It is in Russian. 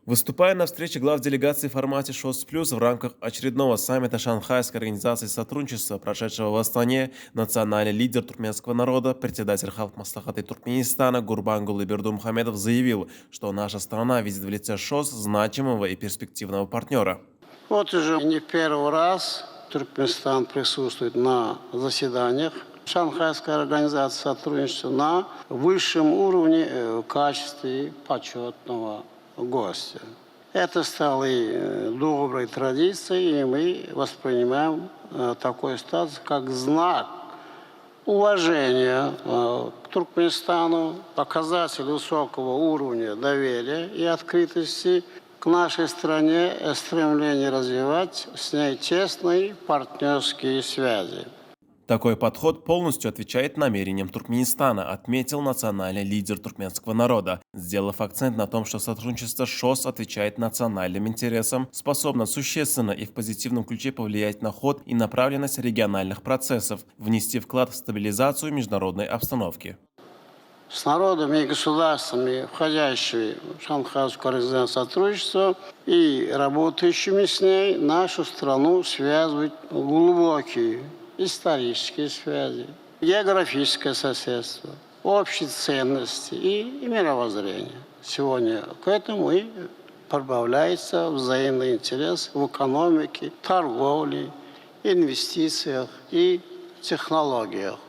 Выступая на встрече глав делегаций в формате ШОС Плюс в рамках очередного саммита Шанхайской организации сотрудничества, прошедшего в Астане, национальный лидер туркменского народа, председатель Халк Маслахата Туркменистана Гурбангулы Бердумухамедов заявил, что наша страна видит в лице ШОС значимого и перспективного партнера. Вот уже не первый раз Туркменистан присутствует на заседаниях Шанхайской организации сотрудничества на высшем уровне в качестве почетного гостя. Это стало и доброй традицией, и мы воспринимаем такой статус как знак уважения к Туркменистану, показатель высокого уровня доверия и открытости к нашей стране, стремление развивать с ней тесные партнерские связи. Такой подход полностью отвечает намерениям Туркменистана, отметил национальный лидер туркменского народа, сделав акцент на том, что сотрудничество с ШОС отвечает национальным интересам, способно существенно и в позитивном ключе повлиять на ход и направленность региональных процессов, внести вклад в стабилизацию международной обстановки. С народами и государствами, входящими в Шанхайскую организацию сотрудничества и работающими с ней, нашу страну связывают глубокие исторические связи, географическое соседство, общие ценности и мировоззрение. Сегодня к этому и прибавляется взаимный интерес в экономике, торговле, инвестициях и технологиях.